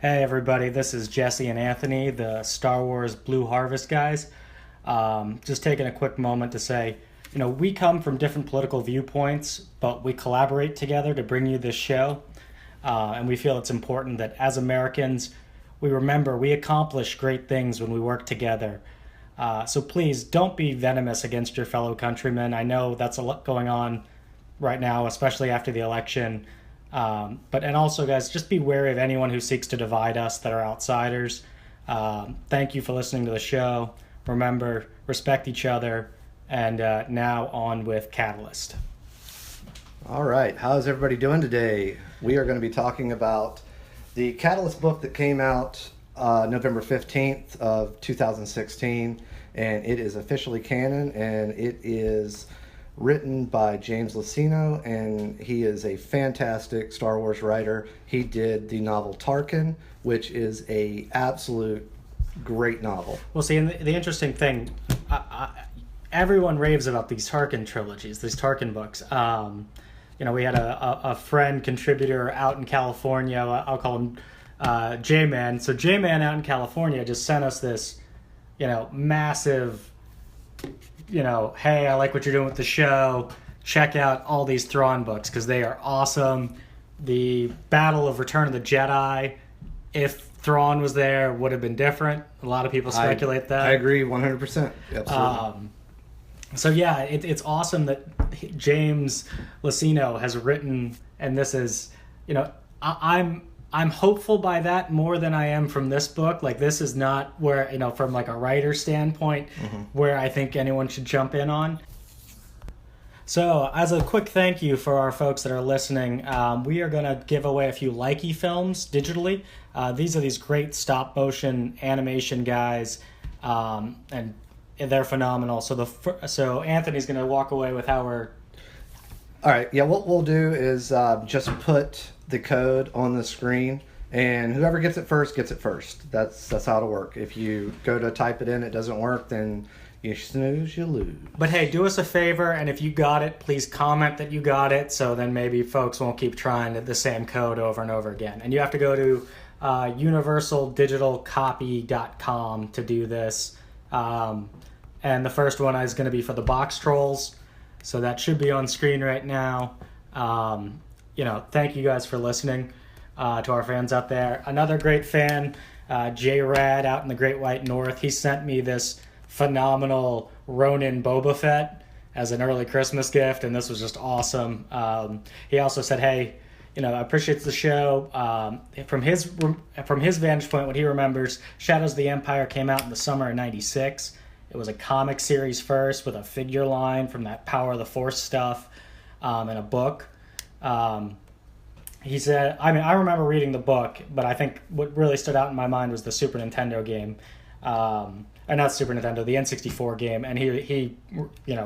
Hey everybody, this is Jesse and Anthony, the Star Wars Blue Harvest guys. Just taking a quick moment to say, we come from different political viewpoints, but we collaborate together to bring you this show. And we feel it's important that as Americans, we remember we accomplish great things when we work together. So please don't be venomous against your fellow countrymen. I know that's a lot going on right now, especially after the election. And also, guys, just be wary of anyone who seeks to divide us that are outsiders. Thank you for listening to the show. Remember, respect each other. And now on with Catalyst. All right. How's everybody doing today? We are going to be talking about the Catalyst book that came out November 15th of 2016. And it is officially canon, and it is written by James Luceno, and he is a fantastic Star Wars writer. He did the novel Tarkin, which is a absolute great novel. Well, see, and the interesting thing, everyone raves about these Tarkin trilogies, these Tarkin books. We had a friend contributor out in California. I'll call him J-Man. So J-Man out in California just sent us this, massive, hey, I like what you're doing with the show. Check out all these Thrawn books because they are awesome. The Battle of Return of the Jedi, if Thrawn was there, would have been different. A lot of people speculate that. I agree 100%. Absolutely. So yeah, it's awesome that James Luceno has written, and this is, I'm hopeful by that more than I am from this book. Like, this is not where, from like a writer standpoint, where I think anyone should jump in on. So, as a quick thank you for our folks that are listening, we are going to give away a few Likey films digitally. These are these great stop-motion animation guys, and they're phenomenal. So Anthony's going to walk away with how we're... All right, yeah, what we'll do is just put the code on the screen, and whoever gets it first gets it first. That's how it'll work. If you go to type it in, it doesn't work, then you snooze, you lose. But hey, do us a favor, and if you got it, please comment that you got it, so then maybe folks won't keep trying the same code over and over again. And you have to go to universaldigitalcopy.com to do this. And the first one is going to be for the box trolls, so that should be on screen right now. Thank you guys for listening to our fans out there. Another great fan, J-Rad out in the Great White North, he sent me this phenomenal Ronin Boba Fett as an early Christmas gift, and this was just awesome. He also said, hey, appreciates the show. From his vantage point, what he remembers, Shadows of the Empire came out in the summer of '96. It was a comic series first with a figure line from that Power of the Force stuff, and a book. He said, I remember reading the book, but I think what really stood out in my mind was the Super Nintendo game. Or not Super Nintendo, the N64 game, and he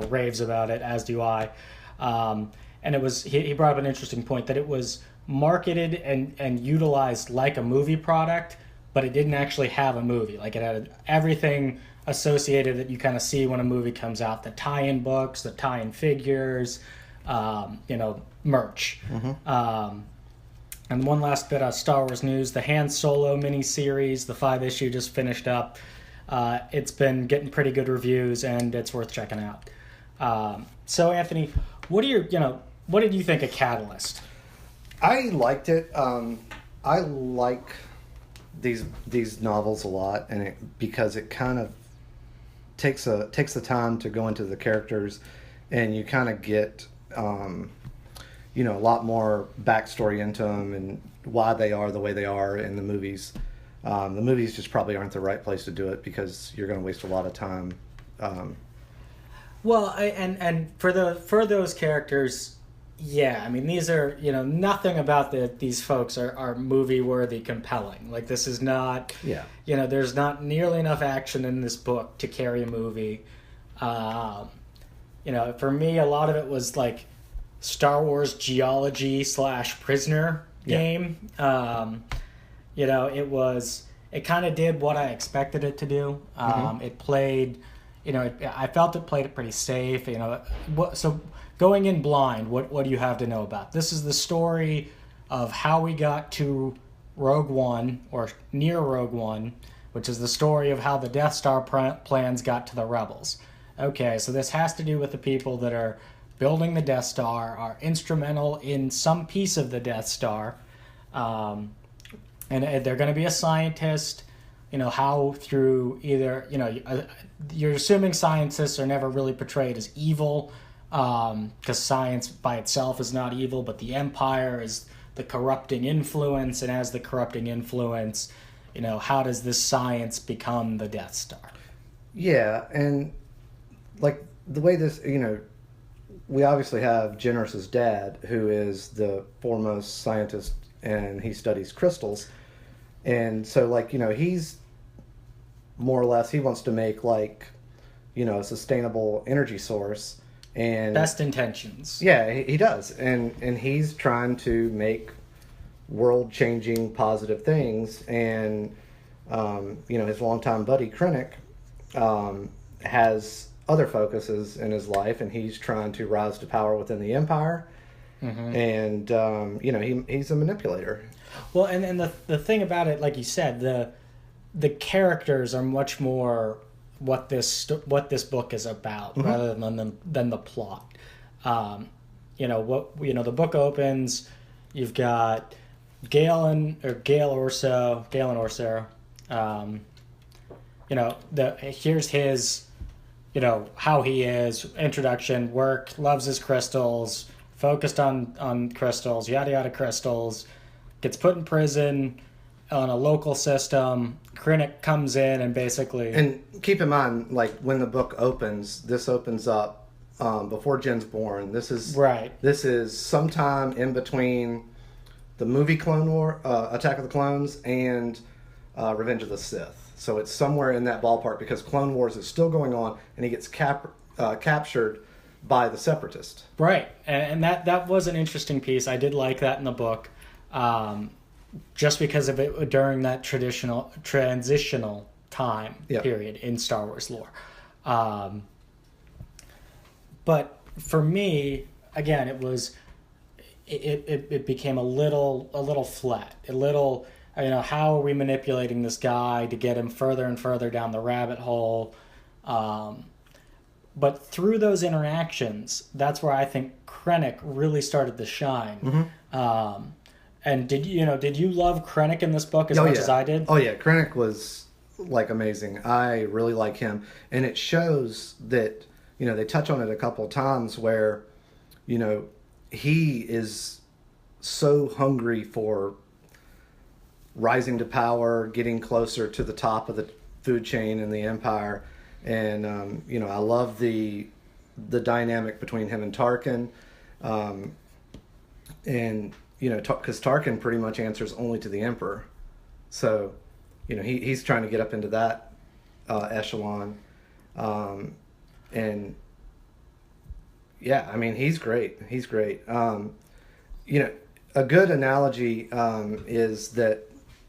raves about it, as do I. And it was he brought up an interesting point that it was marketed and utilized like a movie product, but it didn't actually have a movie. Like, it had everything associated that you kind of see when a movie comes out: the tie-in books, the tie-in figures, merch. And one last bit of Star Wars news: the Han Solo miniseries, the 5-issue, just finished up. It's been getting pretty good reviews, and it's worth checking out. So, Anthony, what did you think of Catalyst? I liked it. I like these novels a lot, and because it kind of takes the time to go into the characters, and you kind of get a lot more backstory into them and why they are the way they are in the movies. The movies just probably aren't the right place to do it because you're going to waste a lot of time. Well, and for those characters, yeah, these are, nothing about these folks are movie worthy, compelling. Like, this is not, there's not nearly enough action in this book to carry a movie. For me, a lot of it was like Star Wars geology / prisoner game. It kind of did what I expected it to do. It played I felt it played it pretty safe. So going in blind, what do you have to know about? This is the story of how we got to Rogue One, or near Rogue One, which is the story of how the Death Star plans got to the Rebels. Okay, so this has to do with the people that are building the Death Star, are instrumental in some piece of the Death Star, and they're going to be a scientist. How through either, you're assuming scientists are never really portrayed as evil, because science by itself is not evil, but the Empire is the corrupting influence, and as the corrupting influence, how does this science become the Death Star? Yeah, and like the way this, we obviously have Jenners's dad, who is the foremost scientist, and he studies crystals. And so, he's more or less, he wants to make, a sustainable energy source. And best intentions. Yeah, he does. And he's trying to make world-changing positive things. And, his longtime buddy, Krennic, has other focuses in his life, and he's trying to rise to power within the Empire. Mm-hmm. And, he's a manipulator. Well, and the thing about it, like you said, the characters are much more what this book is about, mm-hmm. rather than the plot. The book opens. You've got Galen Erso. Here's his, how he is, introduction, work, loves his crystals, focused on crystals, yada yada crystals. Gets put in prison on a local system. Krennic comes in and basically... And keep in mind, when the book opens, this opens up before Jen's born. This is... Right. This is sometime in between the movie Clone War, Attack of the Clones, and Revenge of the Sith. So it's somewhere in that ballpark, because Clone Wars is still going on, and he gets captured by the Separatists. Right. And that was an interesting piece. I did like that in the book. Just because of it during that transitional time period in Star Wars lore. But for me, again, it became a little flat. How are we manipulating this guy to get him further and further down the rabbit hole? But through those interactions, that's where I think Krennic really started to shine. Mm-hmm. And did you love Krennic in this book as much as I did? Oh yeah, Krennic was amazing. I really like him, and it shows that they touch on it a couple of times where he is so hungry for rising to power, getting closer to the top of the food chain in the Empire, and I love the dynamic between him and Tarkin, and because Tarkin pretty much answers only to the Emperor. So, he's trying to get up into that echelon. And, yeah, I mean, he's great. He's great. A good analogy is that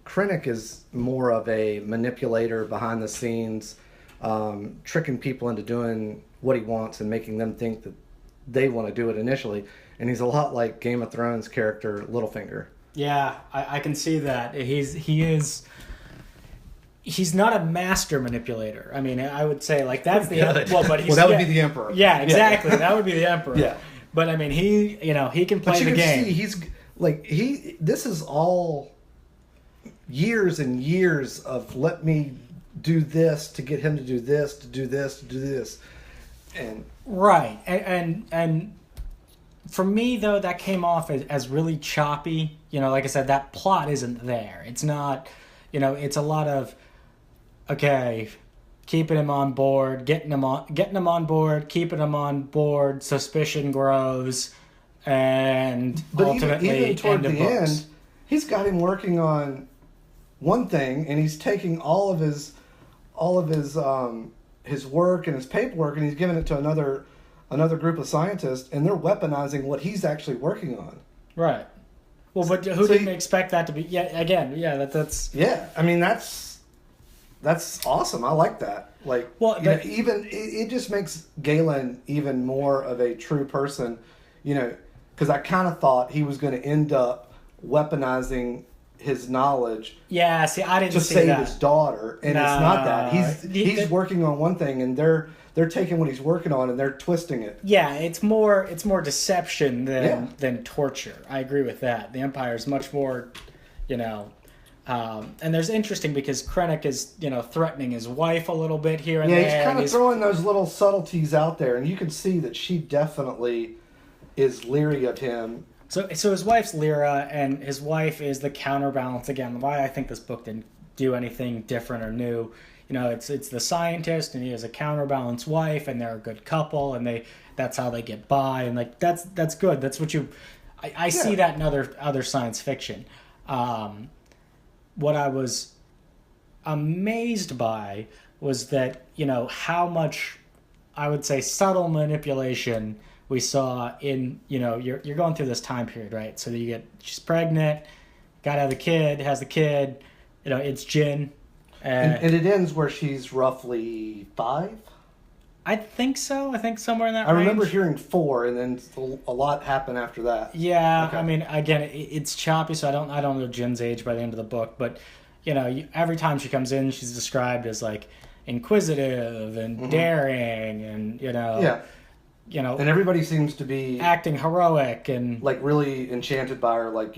Krennic is more of a manipulator behind the scenes, tricking people into doing what he wants and making them think that they want to do it initially. And he's a lot like Game of Thrones character Littlefinger. Yeah, I can see that. He's not a master manipulator. I mean, I would say that's the that would be the Emperor. Yeah, exactly. That would be the Emperor. Yeah. But I mean, he can play the game. See, this is all years and years of let me do this to get him to do this, to do this, to do this. And right. And for me, though, that came off as really choppy. Like I said, that plot isn't there. It's not, it's a lot of, okay, keeping him on board, getting him on board, keeping him on board, suspicion grows, and ultimately even toward the end, he's got him working on one thing, and he's taking all of his work and his paperwork, and he's giving it to another group of scientists, and they're weaponizing what he's actually working on. Right. Well, but who didn't expect that to be? Yeah. Again, yeah. That's. Yeah. I mean, that's awesome. I like that. Like, Well, even it just makes Galen even more of a true person, because I kind of thought he was going to end up weaponizing his knowledge. Yeah, see, I didn't to see save that. his daughter, and No. it's not that. He's working on one thing, and they're taking what he's working on and they're twisting it. Yeah, it's more deception than torture. I agree with that. The Empire is much more, and there's interesting because Krennic is threatening his wife a little bit here and there. Yeah, he's kind of throwing those little subtleties out there, and you can see that she definitely is leery of him. So his wife's Lyra, and his wife is the counterbalance again. Why I think this book didn't do anything different or new. It's the scientist, and he has a counterbalance wife, and they're a good couple, and that's how they get by, and like that's good. That's what I see that in other science fiction. What I was amazed by was that how much, I would say, subtle manipulation we saw in you're going through this time period, right? So she's pregnant, got to have the kid, has the kid, it's Jin. And it ends where she's roughly 5? I think so. I think somewhere in that I range. remember hearing 4, and then a lot happened after that. Yeah, Okay. I mean, again, it's choppy, so I don't know Jin's age by the end of the book, but every time she comes in, she's described as like inquisitive and daring, and and everybody seems to be acting heroic and like really enchanted by her. Like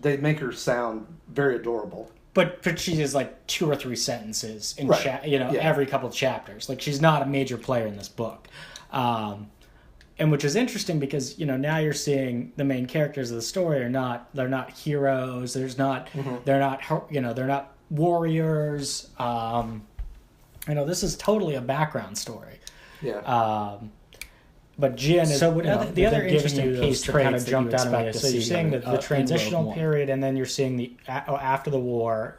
they make her sound very adorable. But she is like 2 or 3 sentences in Right. every couple of chapters. Like she's not a major player in this book, and which is interesting because now you're seeing the main characters of the story they're not heroes. They're not warriors. This is totally a background story. Yeah. But Jin is the other interesting piece to kind of jump out at me. So you're seeing the transitional period, and then you're seeing the after the war,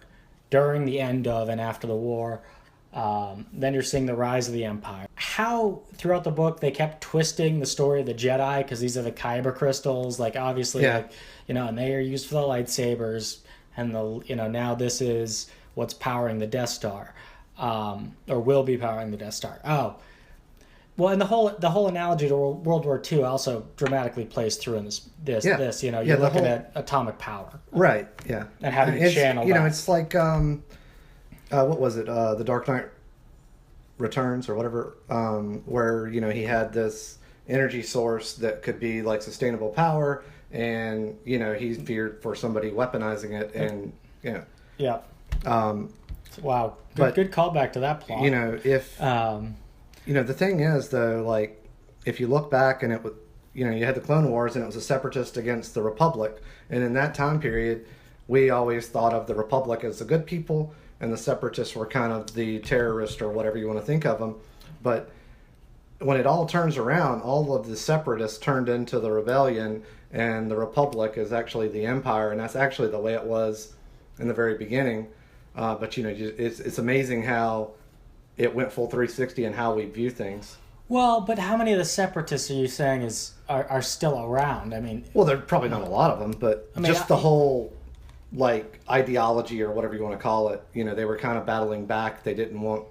during the end of and after the war. Then you're seeing the rise of the Empire. How throughout the book they kept twisting the story of the Jedi, because these are the Kyber Crystals, like obviously, and they are used for the lightsabers, and now this is what's powering the Death Star, or will be powering the Death Star. Oh. Well, and the whole analogy to World War II also dramatically plays through in this. You're looking at atomic power, right? Yeah, and how do you channel that? It's like what was it? The Dark Knight Returns or whatever, where he had this energy source that could be like sustainable power, and he feared for somebody weaponizing it, and yeah. Wow, good callback to that plot. If. The thing is, though, like, if you look back and it was, you had the Clone Wars and it was a separatist against the Republic. And in that time period, we always thought of the Republic as the good people and the separatists were kind of the terrorists or whatever you want to think of them. But when it all turns around, all of the separatists turned into the rebellion and the Republic is actually the Empire. And that's actually the way it was in the very beginning. But, it's amazing how it went full 360 in how we view things. Well, but how many of the separatists are you saying are still around? I mean, well, there are probably not a lot of them, but the whole like ideology or whatever you want to call it. They were kind of battling back. They didn't want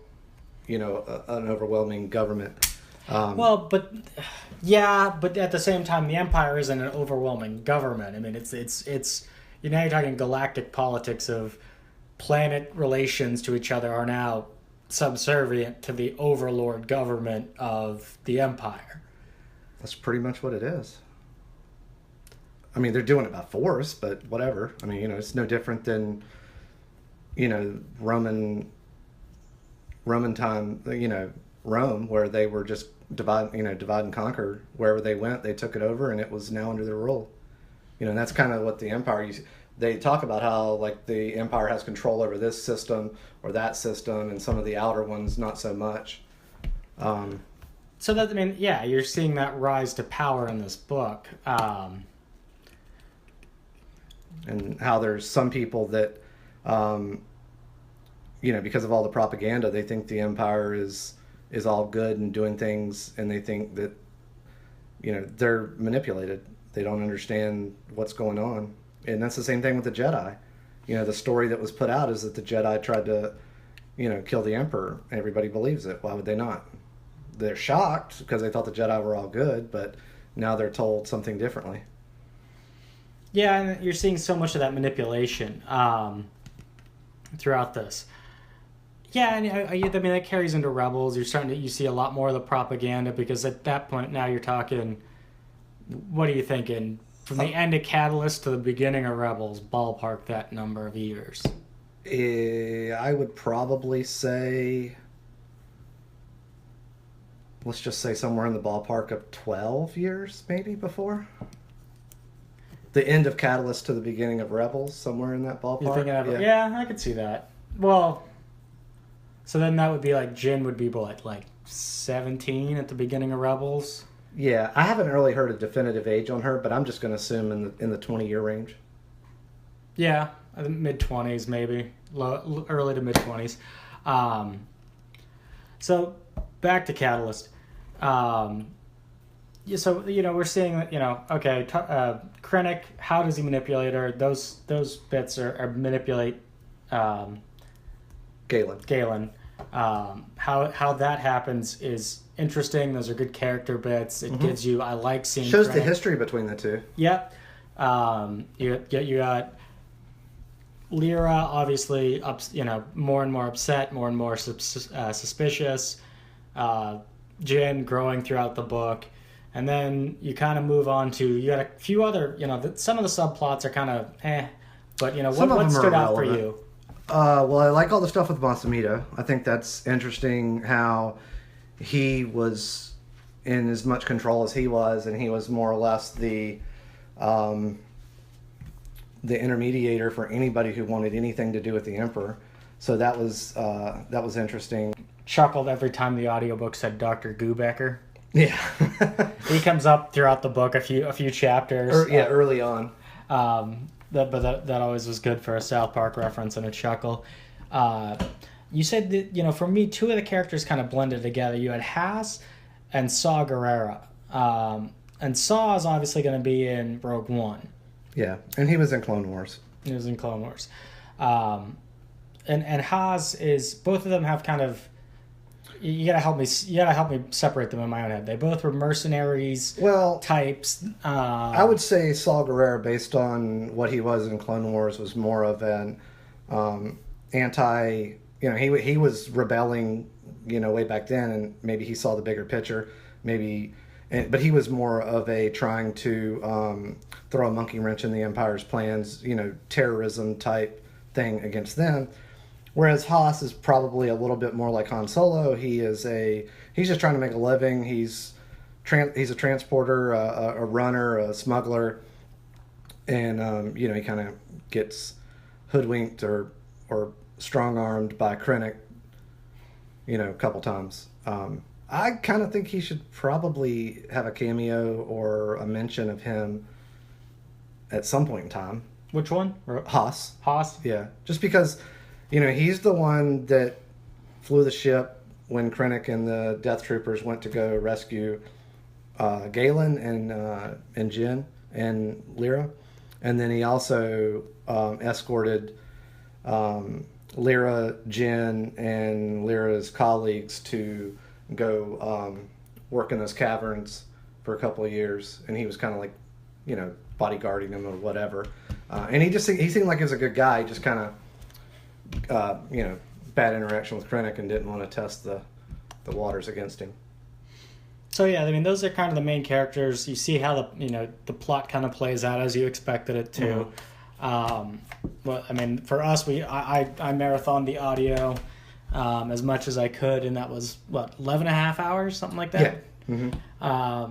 an overwhelming government. But at the same time, the Empire isn't an overwhelming government. I mean, it's now you're talking galactic politics of planet relations to each other are now subservient to the overlord government of the Empire. That's pretty much what it is. I mean, they're doing it by force, but whatever. I mean, it's no different than, Roman time, Rome, where they were just divide and conquer. Wherever they went, they took it over, and it was now under their rule. And that's kind of what the Empire. They talk about how like the Empire has control over this system or that system, and some of the outer ones not so much. So that you're seeing that rise to power in this book, and how there's some people that, because of all the propaganda, they think the Empire is all good and doing things, and they think that, they're manipulated. They don't understand what's going on. And that's the same thing with the Jedi. The story that was put out is that the Jedi tried to, kill the Emperor. Everybody believes it. Why would they not? They're shocked because they thought the Jedi were all good, but now they're told something differently. Yeah, and you're seeing so much of that manipulation throughout this. Yeah, and I mean that carries into Rebels. You see a lot more of the propaganda because at that point now you're talking. What are you thinking? From the end of Catalyst to the beginning of Rebels, ballpark that number of years. I would probably say, let's just say somewhere in the ballpark of 12 years, maybe before. The end of Catalyst to the beginning of Rebels, somewhere in that ballpark. You're thinking of, yeah, I could see that. Well, so then that would be like Jyn would be what, like 17 at the beginning of Rebels? Yeah, I haven't really heard a definitive age on her, but I'm just going to assume in the 20-year range. Yeah, mid-20s maybe, early to mid-20s. So back to Catalyst. So we're seeing that okay, Krennic. How does he manipulate her? Those bits are manipulate. Galen. How that happens is interesting. Those are good character bits. It gives you. I like seeing. Shows Krennic. The history between the two. Yep. You got Lyra, obviously, more and more upset, more and more suspicious. Jyn growing throughout the book, and then you kind of move on to you got a few other. Some of the subplots are kind of but what stood out for you? Well, I like all the stuff with Masamita. I think that's interesting how he was in as much control as he was, and he was more or less the intermediator for anybody who wanted anything to do with the Emperor. So that was interesting. Chuckled every time the audiobook said Dr. Goobecker. Yeah. He comes up throughout the book a few chapters. Early on. That always was good for a South Park reference and a chuckle. You said that, for me, two of the characters kind of blended together. You had Haas and Saw Gerrera. And Saw is obviously going to be in Rogue One. Yeah, and he was in Clone Wars. He was in Clone Wars. And Haas is, both of them have kind of, you gotta help me separate them in my own head. They both were mercenaries types. I would say Saw Gerrera, based on what he was in Clone Wars, was more of an anti. He was rebelling, way back then, and maybe he saw the bigger picture. But he was more of a trying to throw a monkey wrench in the Empire's plans, terrorism type thing against them. Whereas Haas is probably a little bit more like Han Solo. He's just trying to make a living. He's a transporter, a runner, a smuggler, and he kind of gets hoodwinked or strong-armed by Krennic, a couple times. I kind of think he should probably have a cameo or a mention of him at some point in time. Which one? Haas. Yeah, just because. He's the one that flew the ship when Krennic and the Death Troopers went to go rescue Galen and Jyn and Lyra. And then he also escorted Lyra, Jyn, and Lyra's colleagues to go work in those caverns for a couple of years. And he was kind of like, bodyguarding them or whatever. And he seemed like he was a good guy. He just kind of... bad interaction with Krennic and didn't want to test the waters against him. So yeah, I mean, those are kind of the main characters. You see how the plot kind of plays out as you expected it to. Well, I mean, for us, I marathoned the audio as much as I could, and that was 11 and a half hours, something like that. Yeah.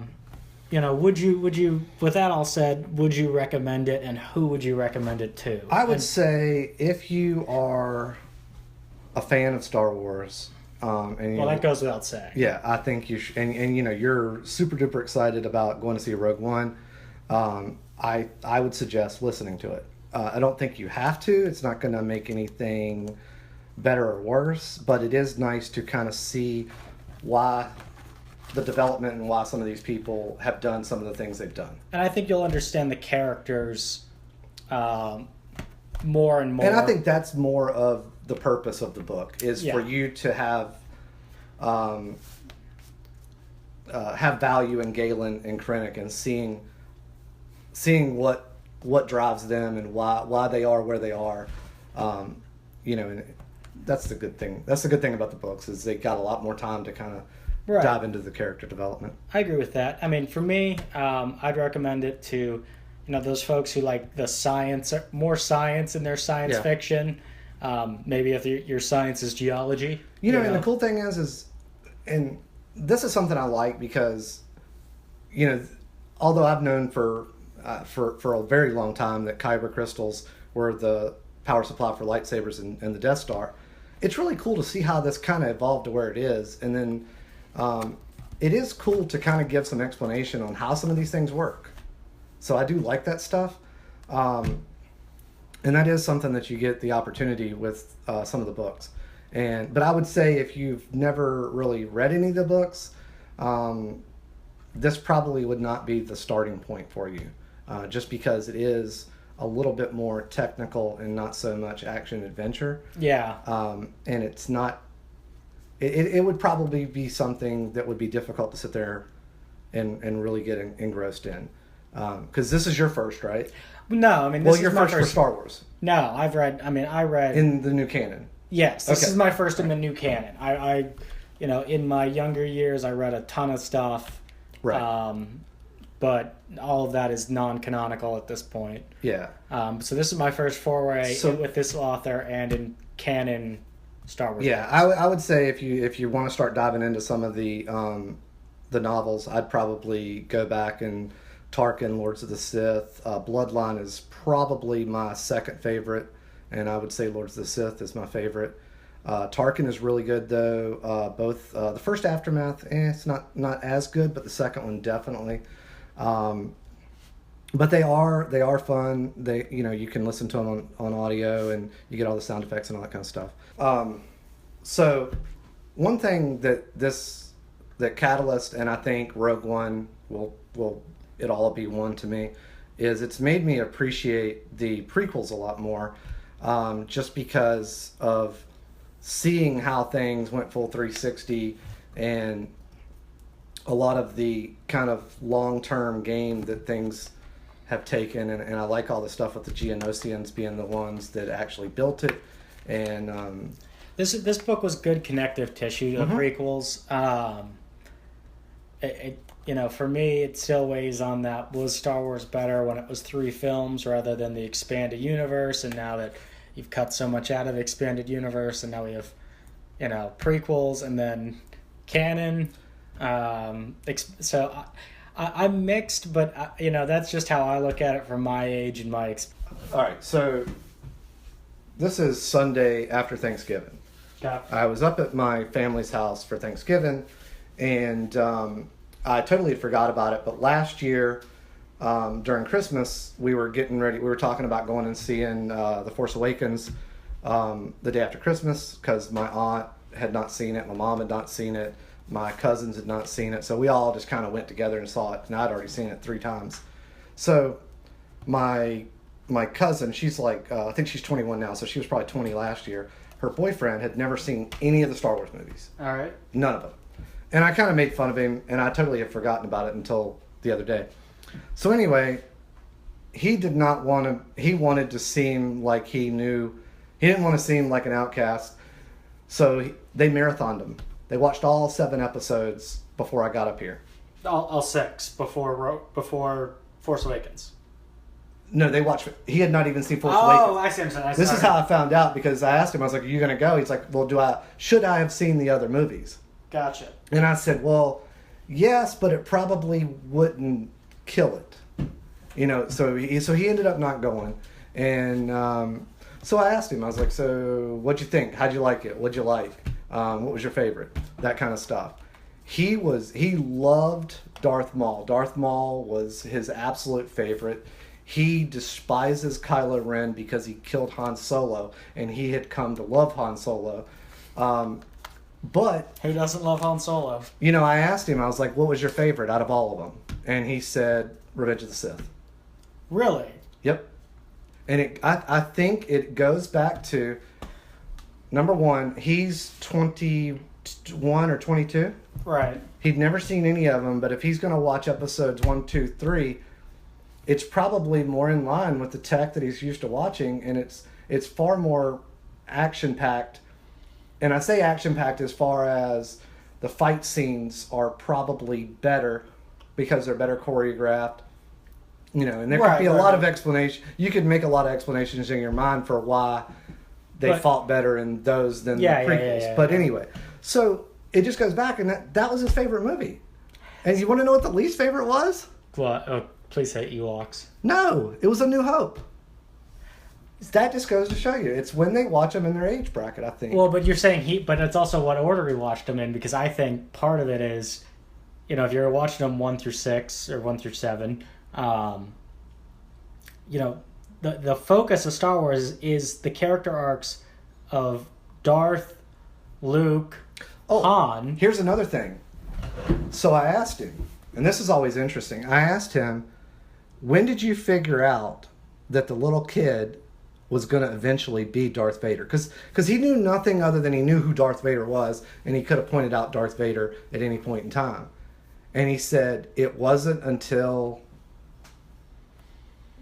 Would you, with that all said, would you recommend it, and who would you recommend it to? I would say if you are a fan of Star Wars, and that goes without saying. Yeah, I think you should, and you're super duper excited about going to see Rogue One. I would suggest listening to it. I don't think you have to. It's not going to make anything better or worse, but it is nice to kind of see why the development and why some of these people have done some of the things they've done. And I think you'll understand the characters more and more. And I think that's more of the purpose of the book is for you to have value in Galen and Krennic, and seeing what drives them and why they are where they are. And that's the good thing. That's the good thing about the books, is they got a lot more time to kind of dive into the character development. I agree with that. I mean, for me, I'd recommend it to, those folks who like the science, more science in their science fiction. Maybe if your science is geology. And the cool thing is, and this is something I like because, although I've known for a very long time that Kyber Crystals were the power supply for lightsabers and the Death Star, it's really cool to see how this kind of evolved to where it is. And then it is cool to kind of give some explanation on how some of these things work. So I do like that stuff. And that is something that you get the opportunity with some of the books. But I would say if you've never really read any of the books, this probably would not be the starting point for you, just because it is a little bit more technical and not so much action adventure. Yeah. And it's not. It would probably be something that would be difficult to sit there and really get engrossed in, because this is your first, right? No, I mean, this your is my first for Star Wars. No, I read in the new canon. Yes, this is my first in the new canon. I in my younger years, I read a ton of stuff. Right. But all of that is non-canonical at this point. Yeah. So this is my first foray with this author and in canon Star Wars. Yeah, I would say if you want to start diving into some of the novels, I'd probably go back and Tarkin, Lords of the Sith. Bloodline is probably my second favorite, and I would say Lords of the Sith is my favorite. Tarkin is really good though. Both the first Aftermath, it's not as good, but the second one definitely. But they are fun. They you can listen to them on audio, and you get all the sound effects and all that kind of stuff. So one thing that Catalyst, and I think Rogue One will it all be one to me, is it's made me appreciate the prequels a lot more, just because of seeing how things went full 360 and a lot of the kind of long-term game that things have taken, and I like all the stuff with the Geonosians being the ones that actually built it. And this book was good connective tissue to the prequels. For me, it still weighs on that. Was Star Wars better when it was 3 films rather than the expanded universe? And now that you've cut so much out of the expanded universe, and now we have, prequels and then canon. So I'm mixed, but that's just how I look at it from my age and my experience. All right, so this is Sunday after Thanksgiving. Yeah. I was up at my family's house for Thanksgiving, and I totally forgot about it. But last year, during Christmas, we were getting ready. We were talking about going and seeing The Force Awakens the day after Christmas, because my aunt had not seen it, my mom had not seen it, my cousins had not seen it, so we all just kind of went together and saw it, and I'd already seen it 3 times. So my cousin, she's like, I think she's 21 now, so she was probably 20 last year. Her boyfriend had never seen any of the Star Wars movies. All right. None of them. And I kind of made fun of him, and I totally had forgotten about it until the other day. So anyway, he wanted to seem like he knew, he didn't want to seem like an outcast, so they marathoned him. They watched all 7 episodes before I got up here. All 6 before Force Awakens. No, they watched. He had not even seen Force Awakens. Oh, I see what I'm saying. This is how I found out, because I asked him. I was like, "Are you going to go?" He's like, "Well, should I have seen the other movies?" Gotcha. And I said, "Well, yes, but it probably wouldn't kill it." So he ended up not going, and so I asked him. I was like, "So what'd you think? How'd you like it? What'd you like? What was your favorite?" That kind of stuff. He loved Darth Maul. Darth Maul was his absolute favorite. He despises Kylo Ren because he killed Han Solo, and he had come to love Han Solo. But who doesn't love Han Solo? I asked him, I was like, what was your favorite out of all of them? And he said Revenge of the Sith. Really? Yep. And I think it goes back to number one, he's 21 or 22. Right. He'd never seen any of them, but if he's going to watch episodes 1, 2, 3, it's probably more in line with the tech that he's used to watching, and it's far more action-packed. And I say action-packed as far as the fight scenes are probably better because they're better choreographed. You know, and there could be a lot of explanation. You could make a lot of explanations in your mind for why they fought better in those than the prequels. But anyway, so it just goes back, and that was his favorite movie. And you want to know what the least favorite was? Well, oh, please say Ewoks. No, it was A New Hope. That just goes to show you. It's when they watch them in their age bracket, I think. Well, but you're saying but it's also what order he watched them in, because I think part of it is, you know, if you're watching them 1 through 6 or 1 through 7, you know, the focus of Star Wars is the character arcs of Darth, Luke, Han. Here's another thing. So I asked him, and this is always interesting. I asked him, when did you figure out that the little kid was going to eventually be Darth Vader? Because he knew nothing other than he knew who Darth Vader was, and he could have pointed out Darth Vader at any point in time. And he said it wasn't until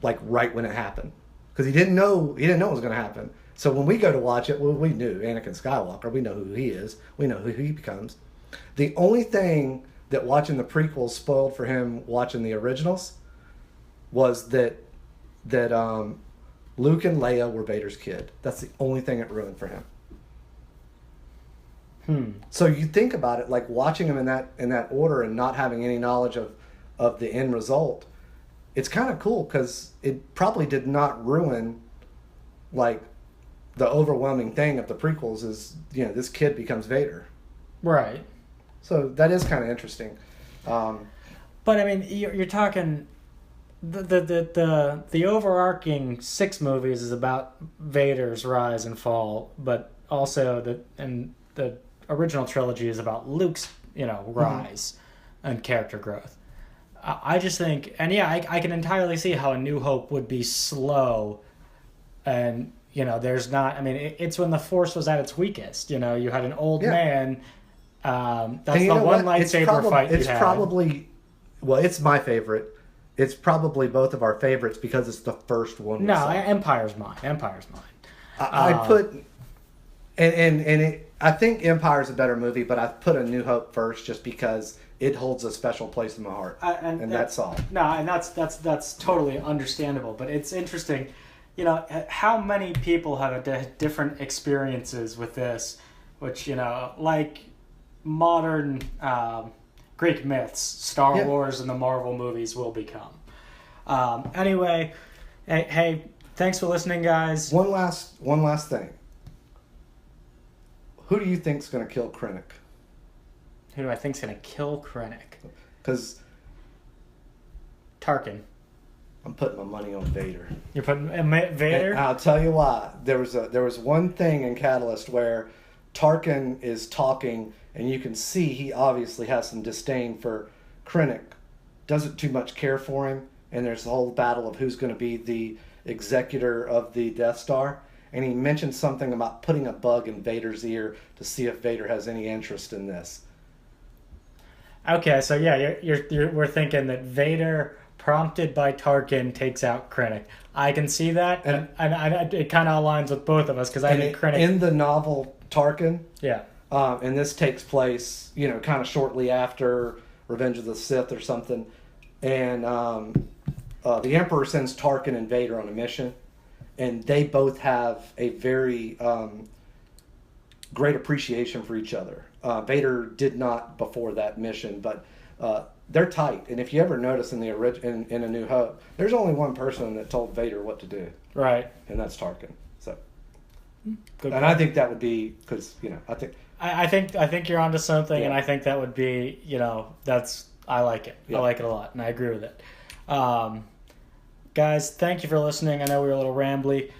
like right when it happened, because he didn't know it was going to happen. So when we go to watch it, well, we knew Anakin Skywalker. We know who he is. We know who he becomes. The only thing that watching the prequels spoiled for him watching the originals was that Luke and Leia were Vader's kid. That's the only thing it ruined for him. So you think about it, like watching him in that order and not having any knowledge of the end result. It's kind of cool because it probably did not ruin, like, the overwhelming thing of the prequels is, you know, this kid becomes Vader. Right. So that is kind of interesting. But I mean, you're talking the overarching 6 movies is about Vader's rise and fall, but also the original trilogy is about Luke's, you know, rise and character growth. I just think, and yeah, I can entirely see how A New Hope would be slow, and you know, there's not. I mean, it's when the Force was at its weakest. You know, you had an old man. That's the one lightsaber fight. It's probably, well, it's my favorite. It's probably both of our favorites because it's the first one. No, Empire's mine. I put, I think Empire's a better movie, but I put A New Hope first just because it holds a special place in my heart, and that's all. No, and that's totally understandable. But it's interesting, you know, how many people have different experiences with this, which, you know, like modern Greek myths, Star Wars and the Marvel movies will become. Anyway, hey, thanks for listening, guys. One last thing. Who do you think's going to kill Krennic? Who do I think's going to kill Krennic? Because Tarkin. I'm putting my money on Vader. You're putting Vader? And I'll tell you why. There was one thing in Catalyst where Tarkin is talking, and you can see he obviously has some disdain for Krennic. Doesn't too much care for him, and there's the whole battle of who's going to be the executor of the Death Star. And he mentioned something about putting a bug in Vader's ear to see if Vader has any interest in this. Okay, so yeah, we're thinking that Vader, prompted by Tarkin, takes out Krennic. I can see that, and it kind of aligns with both of us because I think Krennic in the novel Tarkin. Yeah. And this takes place, you know, kind of shortly after Revenge of the Sith or something, and the Emperor sends Tarkin and Vader on a mission, and they both have a very great appreciation for each other. Vader did not before that mission, but they're tight. And if you ever notice in in A New Hope, there's only one person that told Vader what to do, right? And that's Tarkin. So, good and point. I think that would be because, you know, I think you're onto something, Yeah. and I think that would be, you know, I like it. Yeah. I like it a lot, and I agree with it. Guys, thank you for listening. I know we were a little rambly.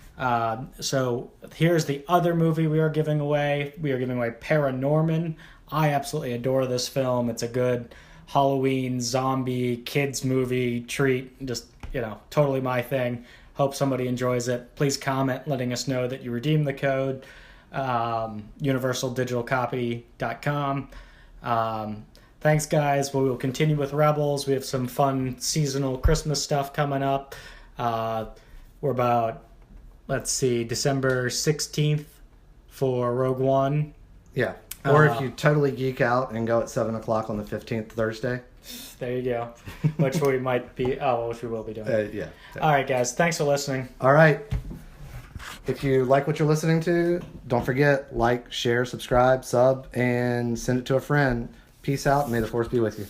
So here's the other movie we are giving away. We are giving away Paranorman. I absolutely adore this film. It's a good Halloween zombie kids movie treat. Just, you know, totally my thing. Hope somebody enjoys it. Please comment letting us know that you redeemed the code. universaldigitalcopy.com. Thanks, guys. We will continue with Rebels. We have some fun seasonal Christmas stuff coming up. We're about, December 16th for Rogue One. Yeah. Or if you totally geek out and go at 7 o'clock on the 15th, Thursday. There you go. Which we might be, which we will be doing. Yeah. All right, guys. Thanks for listening. All right. If you like what you're listening to, don't forget, like, share, subscribe, sub, and send it to a friend. Peace out, and may the Force be with you.